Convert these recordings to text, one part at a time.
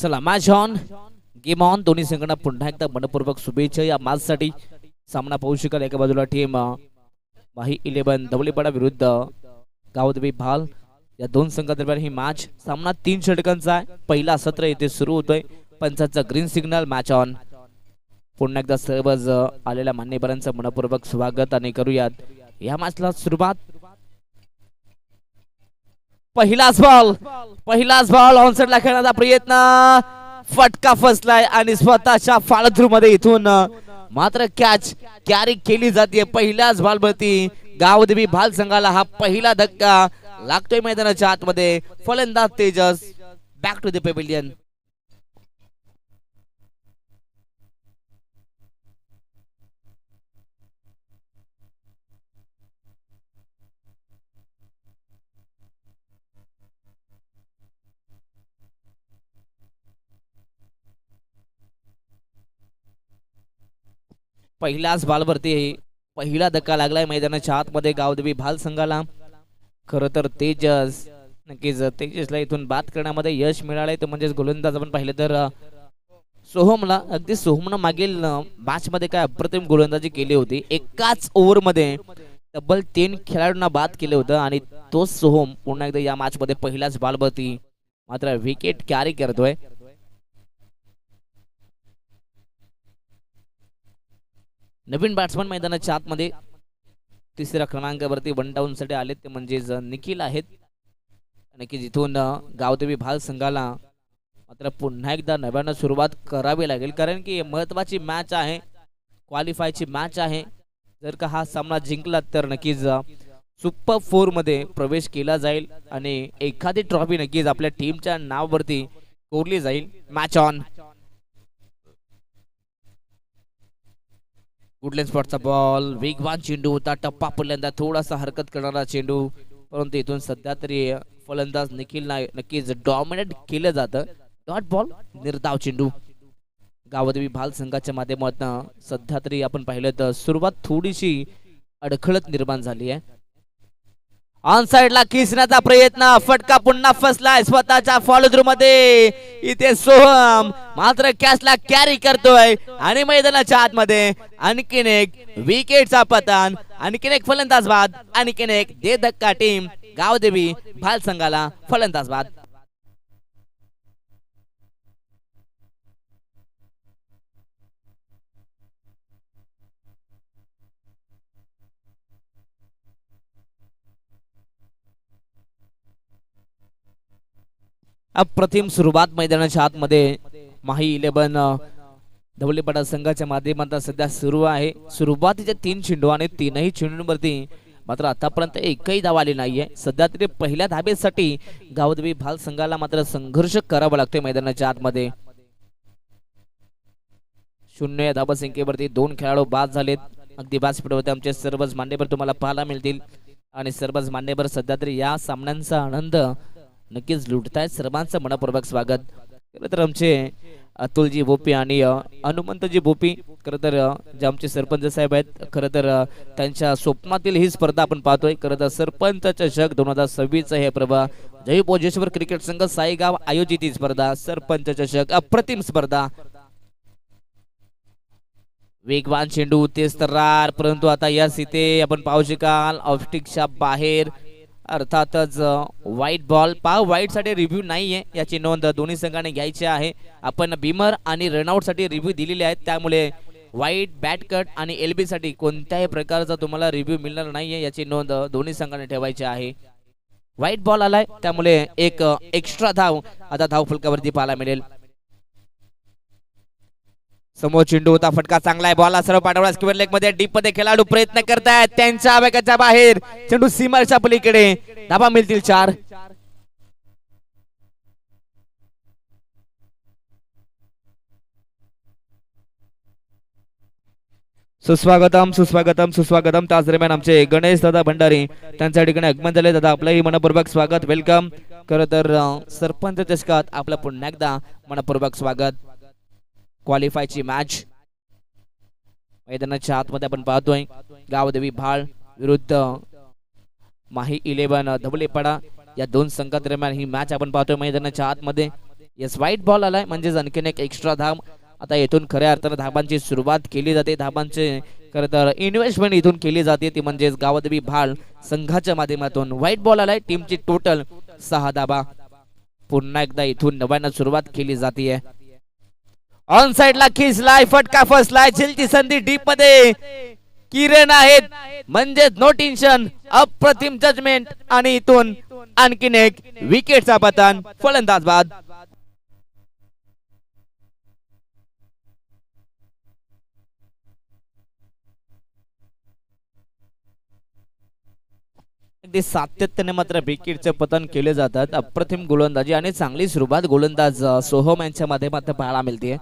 चला match on game on. दोन्ही संघांना पुन्हा एकदा मनपूर्वक शुभेच्छा या मॅचसाठी. सामना पाहू शकाल एका बाजूला टीम माही 11 धवलीपाडा विरुद्ध गावदेवी भाल या दोन संघांदरम्यान ही मॅच. सामना 3 षटकांचा आहे. पहिला सत्र इथे सुरू होतोय. पंचांचा ग्रीन सिग्नल. Match on. पुन्हा एकदा सर्वच आलेल्या मान्यवरांचं मनपूर्वक स्वागत आणि करूयात या मॅचला सुरुवात. पहिलाच बॉल ऑनसेटला खेळण्याचा प्रयत्न. फटका फसलाय आणि स्वतःच्या फाळथ्रू मध्ये इथून मात्र कॅच कॅरी केली जाते. पहिल्याच बॉलवरती गावदेवी भाल संघाला हा पहिला धक्का लागतोय मैदानाच्या आतमध्ये. फलंदाज Tejas back to the pavilion. पहिल्याच बॉलवरती पहिला धक्का लागलाय मैदानाच्या आतमध्ये गावदेवी भाल संघाला. खर तर तेजस नक्कीच तेजसला इथून बाद करण्यामध्ये यश मिळालंय. तो म्हणजेच गोलंदाज आपण पाहिलं तर सोहमला. अगदी सोहमनं मागील मॅच मध्ये काय अप्रतिम गोलंदाजी केली होती. एकाच ओव्हर मध्ये तब्बल 3 खेळाडूंना बाद केलं होतं आणि तो सोहम पुन्हा एकदा या मॅच मध्ये पहिल्याच बॉलवरती मात्र विकेट कॅरी करतोय. नवीन बॅट्समन मैदानाच्या आतमध्ये तिसऱ्या क्रमांकावरती 1 डाऊन साठी आलेत. ते म्हणजेच निखिल आहेत. नक्कीच इथून गावदेवी भाल संघाला मात्र पुन्हा एकदा नव्यानं सुरुवात करावी लागेल. कारण की महत्वाची मॅच आहे. क्वालिफायची मॅच आहे. जर का हा सामना जिंकला तर नक्कीच सुपर 4 मध्ये प्रवेश केला जाईल आणि एखादी ट्रॉफी नक्कीच आपल्या टीमच्या नावावरती कोरली जाईल. Match on. गुडलँड स्पॉटचा बॉल. वेगवान चेंडू होता. टप्पा पहिल्यांदा थोडासा हरकत करणारा चेंडू. परंतु इथून सध्या तरी फलंदाज निखिल नक्कीच डॉमिनेट केलं जातं. डॉट बॉल निर्धाव चेंडू. गावदेवी भाल संघाच्या माध्यमातून सध्या तरी आपण पाहिलं तर सुरुवात थोडीशी अडखळत निर्माण झाली आहे. ऑन साइडला खिसण्याचा प्रयत्न. फटका पुन्हा फसलाय स्वतःच्या फॉलोथ्रू मध्ये. इथे सोहम मात्र कॅचला कॅरी करतोय आणि मैदानाच्या आतमध्ये आणखीन एक विकेटचा पतन. आणखीन एक फलंदाज बाद. आणखीन एक दे धक्का टीम गावदेवी भाल संघाला. फलंदाज बाद. अप्रतिम सुरुवात मैदानाच्या आतमध्ये माही 11 धवलीपाडा संघाच्या माध्यमातून सध्या सुरू आहे. सुरुवातीचे 3 चेंडू आणि 3ही चेंडूंवरती मात्र आतापर्यंत एकही धाव आली नाहीये. सध्या तरी पहिल्या धाबेसाठी गावदेवी भाल संघाला मात्र संघर्ष करावा लागतोय मैदानाच्या आतमध्ये. 0 या धावसंख्येवरती 2 खेळाडू बाद झालेत. अगदी व्यासपीठावरती आमचे सर्वच मान्यवर तुम्हाला पाहायला मिळतील आणि सर्वच मान्यवर सध्या तरी या सामन्यांचा आनंद नक्कीच लुटतायत. सर्वांचं मनपूर्वक स्वागत. खरं तर आमचे अतुलजी भोपी आणि हनुमंतजी भोपी खरं तर जे आमचे सरपंच साहेब आहेत. खरं तर त्यांच्या स्वप्नातील ही स्पर्धा आपण पाहतोय. खरं तर सरपंच चषक 2026 हे प्रभा जय भोजेश्वर क्रिकेट संघ साईगाव आयोजित ही स्पर्धा सरपंच चषक. अप्रतिम स्पर्धा. वेगवान चेंडू तेज तर्रार. परंतु आता यास इथे आपण पाहू शकाल ऑफस्टिकच्या बाहेर. अर्थातच व्हाईट बॉल. व्हाईट साठी रिव्ह्यू नाहीये याची नोंद दोन्ही संघाने घ्यायची आहे. आपण बिमर आणि रनआउट साठी रिव्ह्यू दिलेले आहेत. त्यामुळे व्हाईट बॅट कट आणि एलबी साठी कोणत्याही प्रकारचा तुम्हाला रिव्ह्यू मिळणार नाहीये याची नोंद दोन्ही संघाने ठेवायची आहे. व्हाईट बॉल आलाय त्यामुळे एक एक्स्ट्रा धाव आता धाव फलकावरती पाहायला मिळेल. समोर चेंडू होता. फटका चांगला आहे. बॉल सर्व पाठवला स्क्वेअर लेग मध्ये. डीप मध्ये खेळाडू प्रयत्न करतायत त्यांच्या आवेगाच्या बाहेर. चेंडू सीमाच्या पलीकडे. धाबा मिळतील 4. सुस्वागतम सुस्वागतम सुस्वागतम. त्याच दरम्यान आमचे गणेश दादा भंडारी त्यांच्या ठिकाणी आगमन झाले. दादा आपलंही मनपूर्वक स्वागत. वेलकम. खरं तर सरपंच चषकात आपलं पुन्हा एकदा मनपूर्वक स्वागत. क्वालिफायची मॅच मैदानाच्या आतमध्ये आपण पाहतोय. गावदेवी भाल विरुद्ध माही 11 धवलीपाडा या दोन संघादरम्यान ही मॅच आपण पाहतोय मैदानाच्या आतमध्ये. येस व्हाईट बॉल आलाय म्हणजे आणखीन एक एक्स्ट्रा धाब. आता येथून खऱ्या अर्थानं धाबांची सुरुवात केली जाते. धाबांचे खरं तर इन्व्हेस्टमेंट इथून केली जाते ती म्हणजेच गावदेवी भाल संघाच्या माध्यमातून. व्हाईट बॉल आलाय. टीमची टोटल 6 धाबा. पुन्हा एकदा इथून नव्यानं सुरुवात केली जाते. ऑन साइडला खिसलाय फटका फसलाय. झेलची संधी डीप मध्ये किरण आहेत म्हणजे नो टेन्शन. अप्रतिम जजमेंट आणि इथून आणखीन एक विकेटचा पतन. फलंदाज बाद. अगदी सातत्याने मात्र विकेटचे पतन केले जातात. अप्रतिम गोलंदाजी आणि चांगली सुरुवात गोलंदाज सोहम यांच्या माध्यमातून पाहायला मिळते.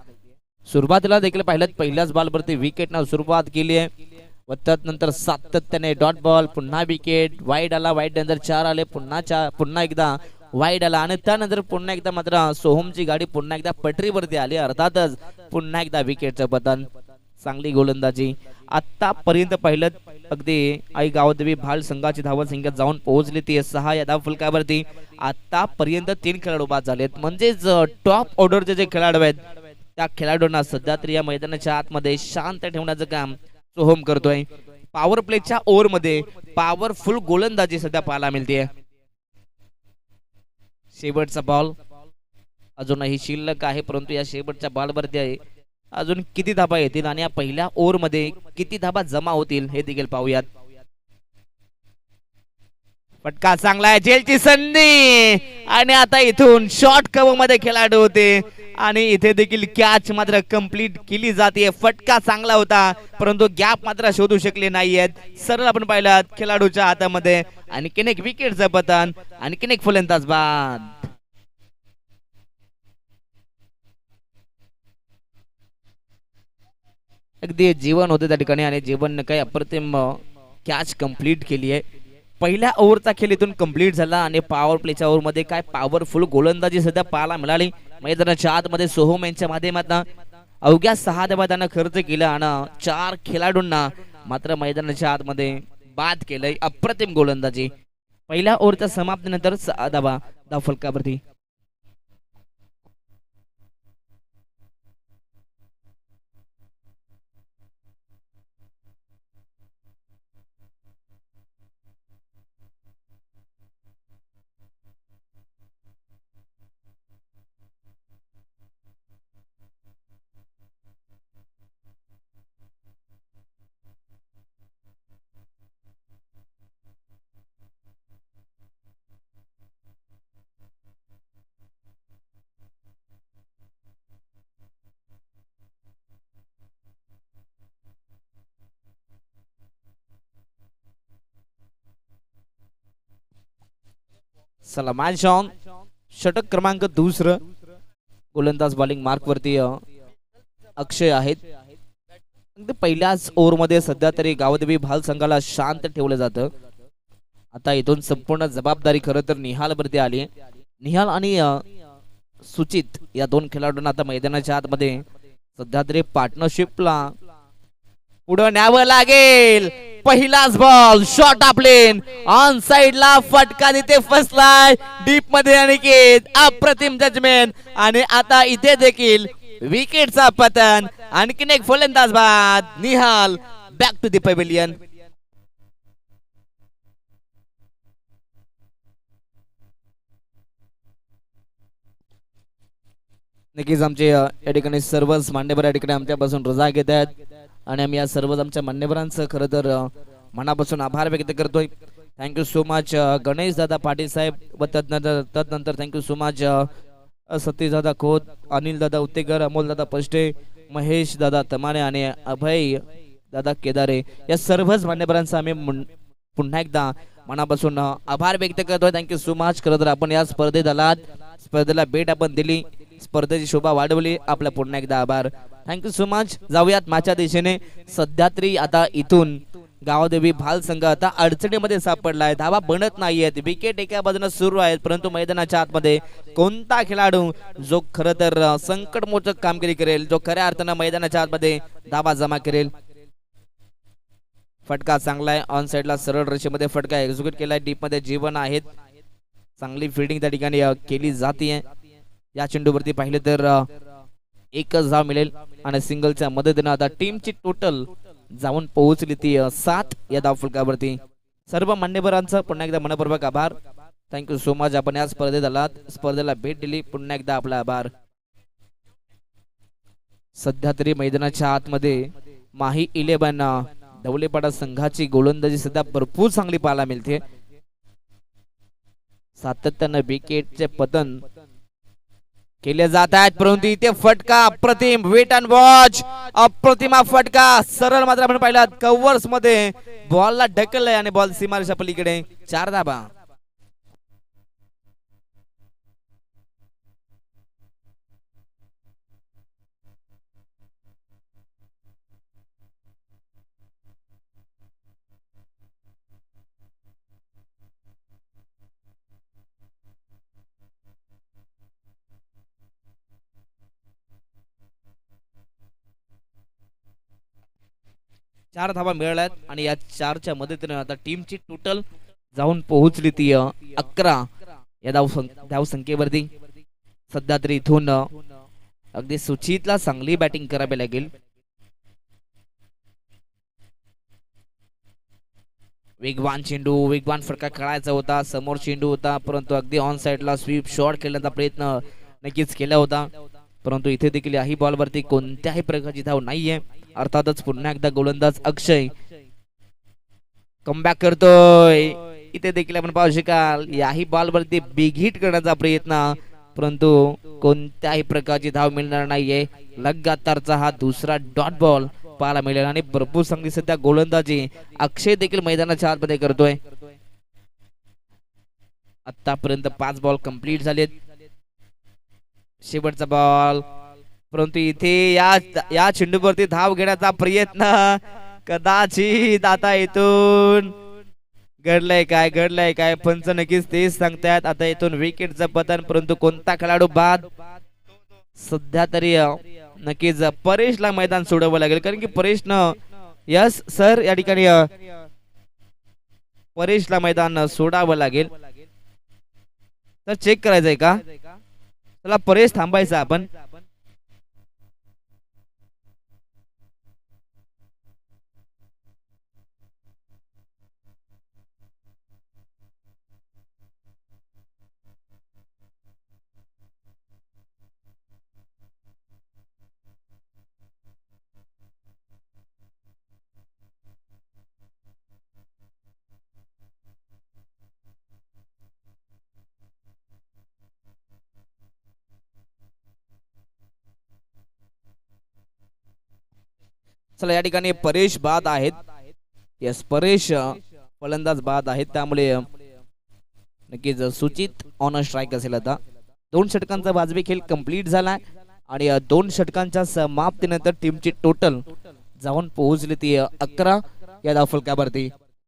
सुरुवातीला देखील पाहिलं पहिल्याच बॉलवरती विकेटनं सुरुवात केली आहे व त्यानंतर सातत्याने डॉट बॉल. पुन्हा विकेट. वाईड आला. वाईड नंतर 4 आले. पुन्हा एकदा वाईड आला आणि त्यानंतर पुन्हा एकदा मात्र सोहमची गाडी पुन्हा एकदा पटरीवरती आली. अर्थातच पुन्हा एकदा विकेटचं पतन. चांगली गोलंदाजी आतापर्यंत पाहिलं. अगदी आई गावदेवी भाल संघाची धावत संख्या जाऊन पोहोचली ती 6 या धाव फलकावरती. आतापर्यंत 3 खेळाडू बाद झालेत म्हणजेच टॉप ऑर्डरचे जे खेळाडू आहेत त्या खेळाडूंना सध्या तरी या मैदानाच्या आतमध्ये शांत ठेवण्याचं काम सोहम करतोय. पॉवर प्लेच्या ओव्हर मध्ये पॉवरफुल गोलंदाजी सध्या पाहायला मिळते. शेवटचा बॉल अजूनही शिल्लक आहे परंतु या शेवटच्या बॉलवरती आहे अजून किती धाबा येतील आणि या पहिल्या ओव्हर मध्ये किती धाबा जमा होतील हे देखील पाहूयात. फटका चांगला आहे. जेलची संधी आणि आता इथून शॉर्ट कव्हर मध्ये खेळाडू होते आणि इथे देखील कॅच मात्र कंप्लीट केली जाते. फटका चांगला होता परंतु गॅप मात्र शोधू शकले नाहीयेत. सरळ आपण पाहिलं खेळाडूच्या हातामध्ये आणखीन एक विकेटचं पतन. आणखीन एक फलंदाज बाद. अगदी जीवन होते त्या ठिकाणी आणि जीवन काही अप्रतिम कॅच कंप्लीट केली आहे. पहिल्या ओव्हरचा खेळ इथून कंप्लीट झाला आणि पॉवर प्लेच्या ओव्हर मध्ये काय पॉवरफुल गोलंदाजी सध्या पाहायला मिळाली. मैदानाच्या आतमध्ये सोहम यांच्या माध्यमातून अवघ्या 6 धाबा त्यांना खर्च केला आणि 4 खेळाडूंना मात्र मैदानाच्या आतमध्ये बाद केलंय. अप्रतिम गोलंदाजी. पहिल्या ओव्हरच्या समाप्तीनंतर 6 धाबा धाव फलकावरती. सलमान शॉन षटक क्रमांक 2. गोलंदाज बॉलिंग मार्क वरती अक्षय आहेत. अगदी पहिल्याच ओव्हर मध्ये सध्या तरी गावदेवी भाल संघाला शांत ठेवलं जातं. आता इथून संपूर्ण जबाबदारी खरं तर निहाल वरती आली. निहाल आणि सुचित या 2 खेळाडूंना आता मैदानाच्या आतमध्ये सध्या तरी पार्टनरशिपला पुढे न्यावं लागेल. पहिलाच बॉल शॉट आपलेन ऑन साइडला फटका तिथे फसलाय डीप मध्ये अनिकेत. अप्रतिम जजमेंट आणि आता इथे देखील विकेटचा पतन. आणखीन एक फलंदाज बाद. Nihal back to the pavilion. नक्कीच आमचे या ठिकाणी सर्वच मान्यवर या ठिकाणी आमच्यापासून रजा घेत आहेत आणि आम्ही या सर्वच आमच्या मान्यवरांचं खरं तर मनापासून आभार व्यक्त करतोय. Thank you so much Ganesh Dada Patil साहेब व तदनंतर थँक्यू सो मच सतीश दादा खोत, अनिल दादा उत्तेकर, अमोल दादा पष्टे, महेश दादा तमाने आणि अभय दादा केदारे या सर्वच मान्यवरांचा आम्ही पुन्हा एकदा मनापासून आभार व्यक्त करतोय. Thank you so much. खरं तर आपण या स्पर्धेत आलात, स्पर्धेला भेट आपण दिली, स्पर्धेची शोभा वाढवली. आपला पुन्हा एकदा आभार. Thank you so much. जाऊयात माझ्या दिशेने. सध्या तरी आता इथून गावदेवी भाल संघ आता अडचणीमध्ये सापडलाय. धावा बनत नाहीयेत. विकेट एका बाजूने सुरू आहेत परंतु मैदानाच्या आतमध्ये कोणता खेळाडू जो खरं तर संकटमोचक कामगिरी करेल, जो खऱ्या अर्थानं मैदानाच्या आतमध्ये धावा जमा करेल. फटका चांगला आहे. ऑन साइडला सरळ रेषेमध्ये फटका एक्झिक्यूट केलाय. डीप मध्ये जीवन आहेत. चांगली फिल्डिंग त्या ठिकाणी केली जाते. या चेंडूवरती पाहिले तर एकच धाव मिळेल आणि सिंगलच्या मदतीने आता टीमची टोटल जाऊन पोहोचली ती 7 या धावफलकावरती. सर्व मान्यवरांचा पुन्हा एकदा मनपूर्वक आभार. Thank you so much. आपण या स्पर्धेत आलात, स्पर्धेला भेट दिली, पुन्हा एकदा आपला आभार. सध्या तरी मैदानाच्या आतमध्ये माही 11 धवलेपाडा संघाची गोलंदाजी सध्या भरपूर चांगली पाहायला मिळते. सातत्यानं विकेटचे पतन केले जात आहेत, परंतु इथे फटका अप्रतिम, वेट अँड वॉच, अप्रतिमा फटका सरळ मात्र आपण पाहिला कव्हर्स मध्ये बॉलला ढकललंय आणि बॉल सीमारेषा पलीकडे. 4 धाबा. चार धावा मिळाल्यात आणि या 4च्या मदतीने आता टीमची टोटल जाऊन पोहोचली ती 11 या धाव संख्येवरती. सध्या तरी इथून अगदी सुचितला चांगली बॅटिंग करावी लागेल. वेगवान चेंडू, वेगवान फटका खेळायचा होता, समोर चेंडू होता, परंतु अगदी ऑन साइडला स्वीप शॉट खेळण्याचा प्रयत्न नक्कीच केला होता, परंतु इथे देखील याही बॉलवरती कोणत्याही प्रकारची धाव नाहीये. अर्थातच पुन्हा एकदा गोलंदाज अक्षय कमबॅक करतोय. इथे देखील आपण पाहू शकाल याही बॉलवरती बिग हिट करण्याचा प्रयत्न, परंतु कोणत्याही प्रकारची धाव मिळणार नाहीये. लगातारचा हा दुसरा डॉट बॉल पाहायला मिळेल आणि भरपूर चांगली सध्या गोलंदाजी अक्षय देखील मैदानाच्या आतमध्ये करतोय. आतापर्यंत 5 बॉल कंप्लीट झालेत. शेवटचा बॉल, परंतु इथे या चेंडूवरती धाव घेण्याचा प्रयत्न कदाचित आता इथून घडलंय काय पंच नक्कीच तेच सांगतायत. आता इथून विकेटचं पतन, परंतु कोणता खेळाडू बाद. सध्या तरी नक्कीच परेशला मैदान सोडावं लागेल, कारण की परेशनं यस सर या ठिकाणी परेशला मैदान सोडावं लागेल. तर चेक करायचंय का? चला परेश थांबायचा आपण. चला या ठिकाणी परेश बाद आहेत. यस परेश फलंदाज बाद आहेत, त्यामुळे नक्कीच सुचित ऑन स्ट्राईक असेल. आता 2 षटकांचा वाजवी खेळ कंप्लीट झालाय आणि 2 षटकांच्या समाप्तीनंतर टीमची टोटल जाऊन पोहोचली ती 11 या धावफलकावरती.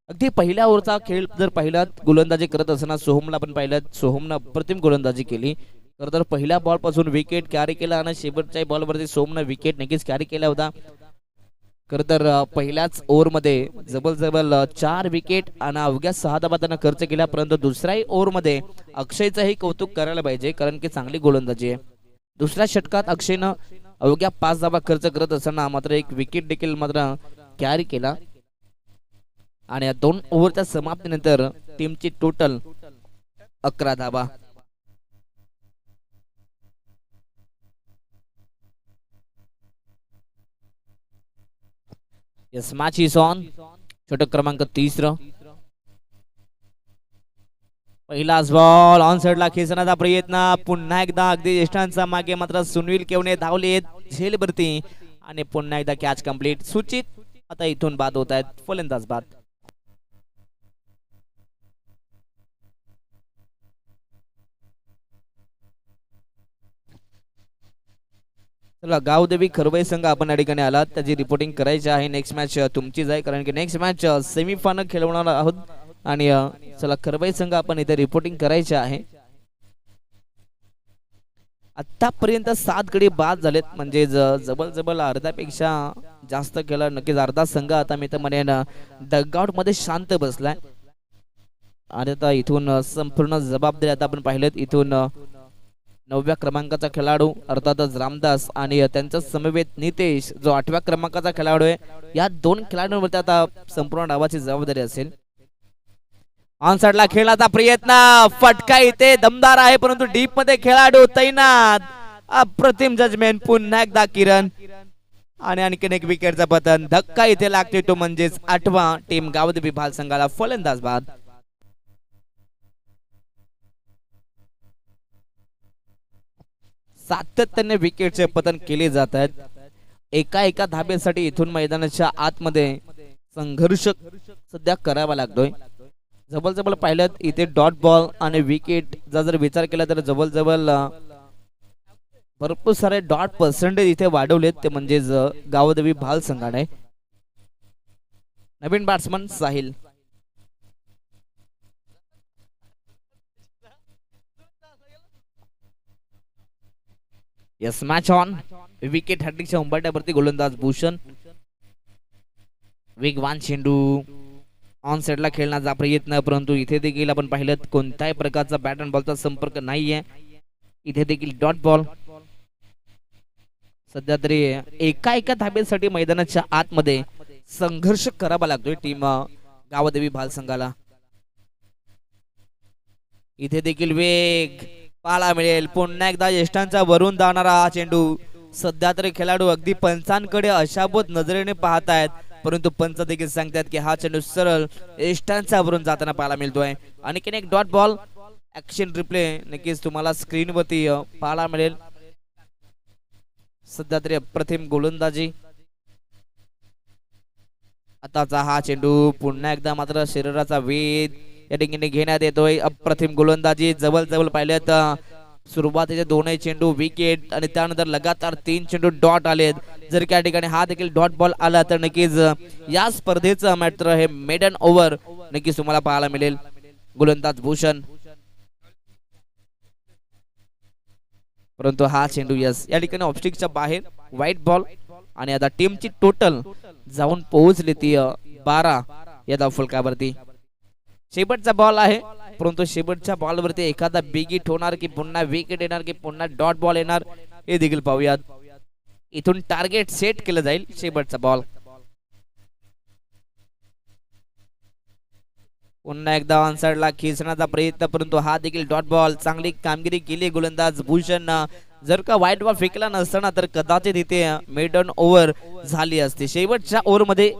अगदी पहिल्या ओव्हरचा खेळ जर पाहिला, गोलंदाजी करत असताना सोहमला पण पाहिलं, सोहमनं अप्रतिम गोलंदाजी केली. तर पहिल्या बॉल पासून विकेट कॅरी केला आणि शेवटच्या बॉलवरती सोहमनं विकेट नक्कीच कॅरी केला होता. खर तर पहिल्याच ओव्हरमध्ये जबल 4 विकेट आणि अवघ्या 6 धावा त्यानं खर्च केला, परंतु दुसऱ्याही ओव्हरमध्ये अक्षयचंही कौतुक करायला पाहिजे, कारण की चांगली गोलंदाजी आहे. दुसऱ्या षटकात अक्षयनं अवघ्या 5 धावा खर्च करत असताना मात्र 1 विकेट देखील मात्र कॅरी केला आणि या 2 ओव्हरच्या समाप्तीनंतर टीमची टोटल 11 धावा. Yes, match is on. षटक क्रमांक 3. पहिलाच बॉल ऑन साइडला खेचण्याचा प्रयत्न, पुन्हा एकदा अगदी ज्येष्ठांचा मागे मात्र सुनील केवणे धावलेत झेलवरती आणि पुन्हा एकदा कॅच कंप्लीट. सुचित आता इथून बाद होत आहेत, फलंदाज बाद. चला गावदेवी खरवई संघ आपण या ठिकाणी आलात, त्याची रिपोर्टिंग करायची आहे. नेक्स्ट मॅच तुमचीच आहे, कारण की नेक्स्ट मॅच सेमीफायनल खेळवणार आहोत आणि चला खरवई संघ आपण इथे रिपोर्टिंग करायचे आहे. आतापर्यंत 7 गडी बाद झालेत, म्हणजे जबल अर्ध्यापेक्षा जास्त खेळ. नक्कीच अर्धा संघ आता मी तर म्हणेन डगआउट मध्ये शांत बसलाय आणि आता इथून संपूर्ण जबाबदारी आता आपण पाहिलेत इथून 9व्या क्रमांकाचा खेळाडू अर्थातच रामदास आणि त्यांच्या समवेत नितेश जो 8व्या क्रमांकाचा खेळाडू आहे. या दोन खेळाडूंवरती आता संपूर्ण डावाची जबाबदारी असेल. ऑन साइडला खेळाचा प्रयत्न, फटका इथे दमदार आहे परंतु डीप मध्ये खेळाडू तैनात. अप्रतिम जजमेंट पुन्हा एकदा किरण आणि आणखीन एक विकेटचा पतन. धक्का इथे लागतोय तो म्हणजेच 8वा टीम गावदेवी भाल संघाला फलंदाज बाद. सातत्याने विकेटचे पतन केले जात आहेत. एका धाब्यासाठी इथून मैदानाच्या आतमध्ये संघर्ष सध्या करावा लागतोय. जवळ पाहिलं इथे डॉट बॉल आणि विकेटचा जर विचार केला तर जवळ भरपूर सारे डॉट पर्सेंटेज इथे वाढवलेत ते म्हणजेच गावदेवी भाल संघाने. नवीन batsman Sahil. Yes match on. Wicket हॅट्रिकच्या उंबरठ्यावरती गोलंदाज भूषण. वेगवान चेंडू ऑन साइडला खेळण्याचा प्रयत्न परंतु इथे देखील आपण पाहिलं कोणत्याही प्रकारचा बॅट अँड बॉलचा संपर्क नाहीये. इथे देखील डॉट बॉल. सध्या तरी एका धाब्यासाठी मैदानाच्या आतमध्ये संघर्ष करावा लागतोय टीम गावदेवी भाल संघाला. इथे देखील वेग पाहायला मिळेल. पुन्हा एकदा यष्टांचा वरून जाणारा हा चेंडू. सध्या तरी खेळाडू अगदी पंचांकडे अशाबोध नजरेने पाहतायत परंतु पंच देखील सांगतात की हा चेंडू सरळ यष्टांचा वरून जाताना पाहायला मिळतोय. आणखीन एक डॉट बॉल. ऍक्शन रिप्ले नक्कीच तुम्हाला स्क्रीनवरती पाहायला मिळेल. सध्या तरी अप्रतिम गोलंदाजी. आताचा हा चेंडू पुन्हा एकदा मात्र शरीराचा वेध या ठिकाणी घेण्यात येतोय. अप्रतिम गोलंदाजी. जवळ पाहिलं तर सुरुवातीचे दोनही चेंडू विकेट आणि त्यानंतर लगातार 3 चेंडू डॉट आलेत. जर त्या ठिकाणी हा देखील डॉट बॉल आला तर नक्कीच या स्पर्धेचं मात्र हे मेडन ओव्हर नक्कीच तुम्हाला पाहायला मिळेल. गोलंदाज भूषण परंतु हा चेंडू यस या ठिकाणी ऑफस्टिकच्या बाहेर. व्हाईट बॉल आणि आता टीमची टोटल जाऊन पोहोचली ती 12 या धावफलकावरती. शेवटचा बॉल आहे परंतु शेवटच्या बॉलवरती एखादा बिग हिट होणार की पुन्हा विकेट येणार की पुन्हा डॉट बॉल येणार हे देखील पाहूयात. इथून टार्गेट सेट केलं जाईल. शेवटचा बॉल पुन्हा एकदा ऑन साइडला खेचण्याचा प्रयत्न परंतु हा देखील डॉट बॉल. चांगली कामगिरी केली गोलंदाज भूषण. जर का व्हाईट बॉल फेकला नसताना तर कदाचित इथे मेडन ओव्हर झाली असते. शेवटच्या ओव्हर मध्ये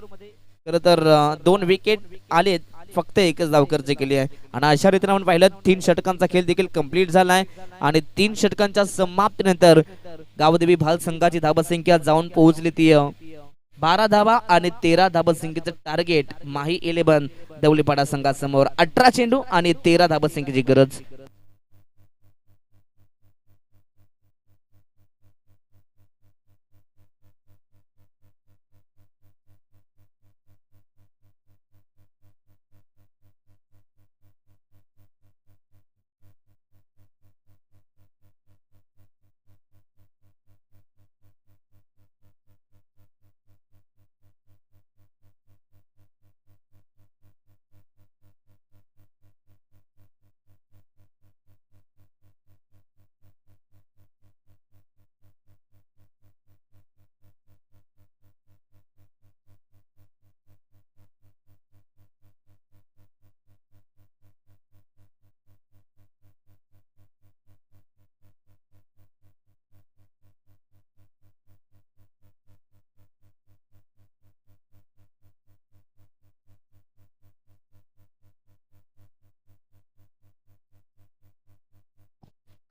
खरं तर 2 विकेट आलेत फक्त एकच धाव खर्च केली आहे आणि अशा रीतीने आपण पाहिलं 3 षटकांचा खेळ देखील कंप्लीट झालाय आणि 3 षटकांच्या समाप्तीनंतर गावदेवी भाल संघाची धावसंख्या जाऊन पोहोचली ती 12 धावा आणि 13 धावसंख्येचं टार्गेट माही 11 दौलीपाडा संघासमोर. 18 चेंडू आणि 13 धावसंख्येची गरज.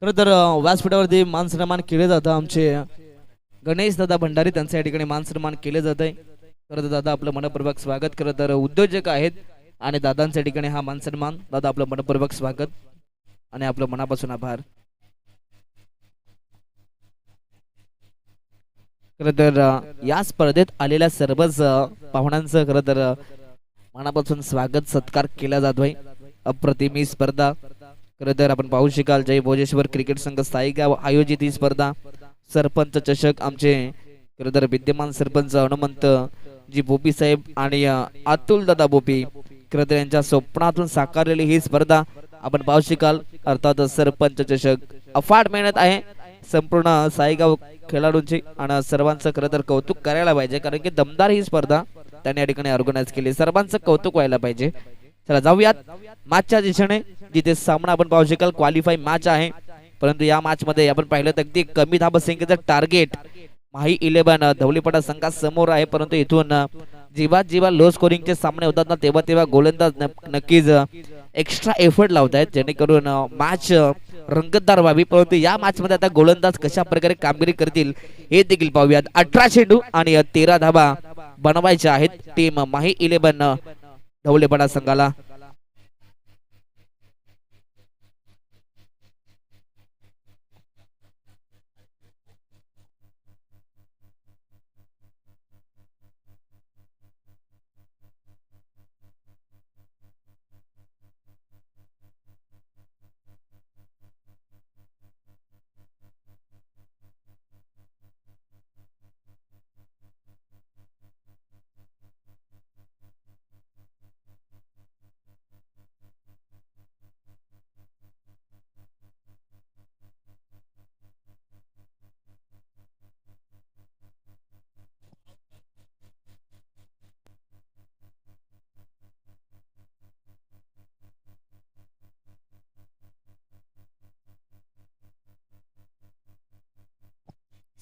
खरं तर व्यासपीठावरती मान सन्मान केले जातं. आमचे गणेश दादा भंडारी त्यांच्या या ठिकाणी मान सन्मान केले जात आहे. खरं तर दादा आपलं मनपूर्वक स्वागत. खरं तर उद्योजक आहेत आणि दादांच्या ठिकाणी हा मान सन्मान. दादा आपलं मनपूर्वक स्वागत आणि आपलं मनापासून आभार. खरं तर या स्पर्धेत आलेल्या सर्वच पाहुण्यांचं खरं तर मनापासून स्वागत सत्कार केला जातोय. अप्रतिम ही स्पर्धा. खरं तर आपण पाहू शकाल जय भोजेश्वर क्रिकेट संघ स्थायिगाव आयोजित ही स्पर्धा. सरपंच चषक आमचे खरं तर विद्यमान सरपंच हनुमंत जी बोपी साहेब आणि अतुल दादा बोपी खरं तर यांच्या स्वप्नातून साकारलेली ही स्पर्धा आपण पाहू शकाल. अर्थात सरपंच चषक अफाट मेहनत आहे संपूर्ण साईगाव खेळाडूंची आणि सर्वांचं खरं तर कौतुक करायला पाहिजे कारण की दमदार ही स्पर्धा त्यांनी या ठिकाणी ऑर्गनाइज केली सर्वांचं कौतुक व्हायला पाहिजे चला जाऊयात मॅचच्या दिशेने जिथे सामना आपण पाहू शकाल क्वालिफाय मॅच आहे परंतु या मॅच मध्ये आपण पाहिलं तर अगदी कमी धाबसंख्येचं टार्गेट माही 11 धवलीपडा संघासमोर आहे परंतु इथून जेव्हा लो स्कोरिंगचे सामने होतात ना तेव्हा गोलंदाज नक्कीच एक्स्ट्रा एफर्ट लावत आहेत जेणेकरून मॅच रंगतदार व्हावी परंतु या मॅच मध्ये आता गोलंदाज कशा प्रकारे कामगिरी करतील हे देखील पाहूयात 18 चेंडू आणि 13 धाबा बनवायच्या आहेत टीम माही 11 धवलीपडा संघाला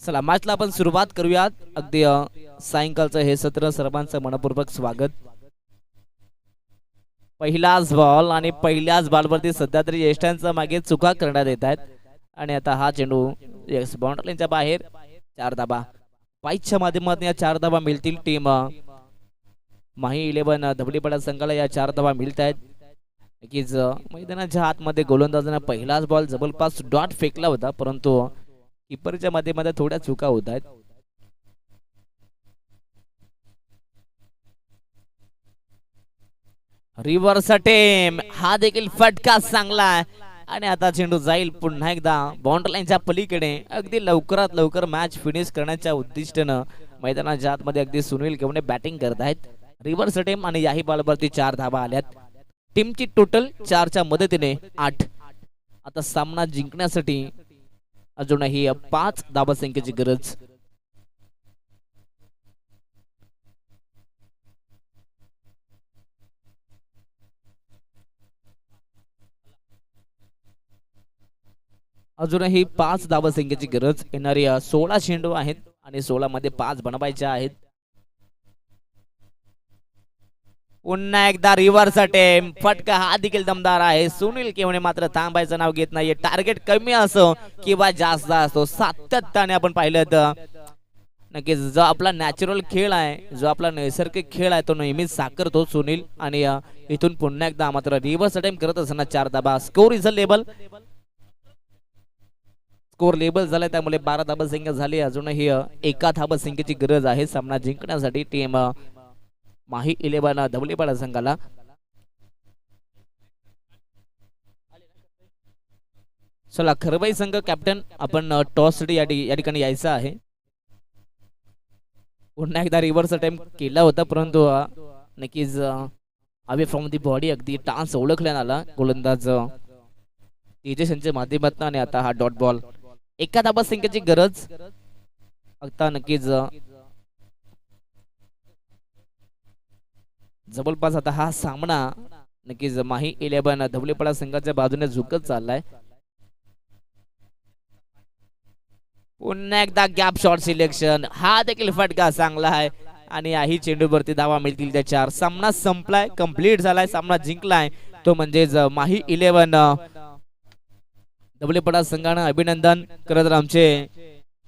चला मॅचला आपण सुरुवात करूयात अगदी सायंकाळचं हे सत्र सर्वांचं मनपूर्वक स्वागत पहिलाच बॉल आणि पहिल्याच बॉलवरती सध्या तरी ज्येष्ठांच्या मागे चुका करण्यात येत आहेत आणि आता हा चेंडू यस बाउंड्रीच्या बाहेर 4 धाबा पाईच्या माध्यमातून या 4 धाबा मिळतील टीम माही 11 धवलीपडा संघाला या 4 धाबा मिळत आहेत नक्कीच मैदानाच्या आतमध्ये गोलंदाजाने पहिलाच बॉल जबरदस्त डॉट फेकला होता परंतु कीपरच्या माध्यमातून थोड्या चुका होत आहेत रिव्हर्स अटेम हा देखील फटका चांगला आणि आता चेंडू जाईल पुन्हा एकदा बाउंड्री लाईनच्या पलीकडे अगदी लवकरात लवकर मॅच फिनिश करण्याच्या उद्दिष्टानं मैदानाच्या आतमध्ये अगदी सुनील केवणे बॅटिंग करत आहेत रिव्हर्स अटेम आणि याही बॉलवरती 4 धाबा आल्यात टीमची टोटल 4च्या मदतीने 8 आता सामना जिंकण्यासाठी अजूनही 5 धाबसंख्येची गरज अजूनही 5 धाबसंख्येची गरज येणारी 16 चेंडू आहेत आणि 16 मध्ये 5 बनवायच्या आहेत पुन्हा एकदा रिव्हर्स अटेम्प्ट फटका हा देखील दमदार आहे सुनील केवणे मात्र थांबायचं नाव घेत नाहीये टार्गेट कमी असो किंवा जास्त असो सातत्याने आपण पाहिलं तर नक्कीच जो आपला नॅचरल खेळ आहे जो आपला नैसर्गिक खेळ आहे तो नेहमीच साकारतो सुनील आणि इथून पुन्हा एकदा मात्र रिव्हर्स अटेम्प्ट करत असताना 4 धाबा score is a label score label झालाय त्यामुळे 12 धाबसंख्या झाली अजूनही 1 धाबसंख्येची गरज आहे सामना जिंकण्यासाठी टीम माही 11 धवलीपडा संघाला चला खरबाई संघ कॅप्टन आपण टॉस साठी या ठिकाणी यायचं आहे पुन्हा एकदा रिव्हर्स अटेम्प्ट केला होता परंतु नक्कीच अवे फ्रॉम दी बॉडी अगदी टान्स ओळखण्यात आला गोलंदाज तेजसच्या माध्यमातून आणि आता हा डॉट बॉल 1 धाबसंख्येची गरज आता नक्कीच जबरदस्त आता हा सामना नक्कीच माही 11 धवलीपडा संघाच्या बाजूने झुकत चाललाय पुन्हा एकदा गॅप शॉट सिलेक्शन हा देखील फटका चांगला आहे आणि याही चेंडूवरती धावा मिळतील त्या 4 सामना संपलाय कंप्लीट झालाय सामना जिंकलाय तो म्हणजेच माही 11 धवलीपडा संघानं अभिनंदन खरं तर आमचे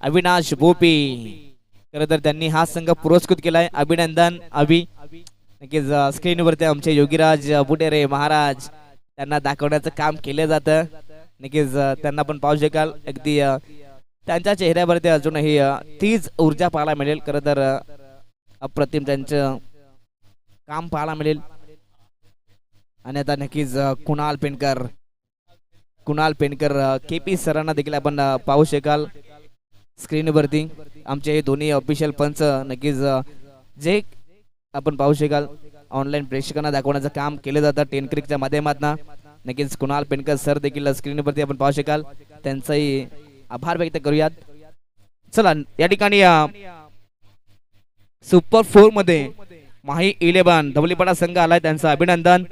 अविनाश भोपी खरं तर त्यांनी हा संघ पुरस्कृत केलाय अभिनंदन अभि नक्कीच स्क्रीनवरती आमचे योगीराज बुटेरे महाराज त्यांना दाखवण्याचं काम केलं जातं नक्कीच त्यांना पण पाहू शकाल अगदी त्यांच्या चेहऱ्यावरती अजूनही तीच ऊर्जा पाहायला मिळेल खरं तर अप्रतिम त्यांचं काम पाहायला मिळेल आणि आता नक्कीच कुणाल पेनकर केपी सरांना देखील आपण पाहू शकाल स्क्रीनवरती आमचे हे दोन्ही ऑफिशियल पंच नक्कीच जे आपण पाहू शकाल ऑनलाईन प्रेक्षकांना दाखवण्याचं काम केलं जातं 10 क्रिकच्या माध्यमातून नक्कीच कुणाल पेनकर सर देखील स्क्रीनवरती आपण पाहू शकाल त्यांचाही आभार व्यक्त करूयात. चला या ठिकाणी सुपर 4 मध्ये माही 11 धवलीपाडा संघ आलाय, त्यांचं अभिनंदन.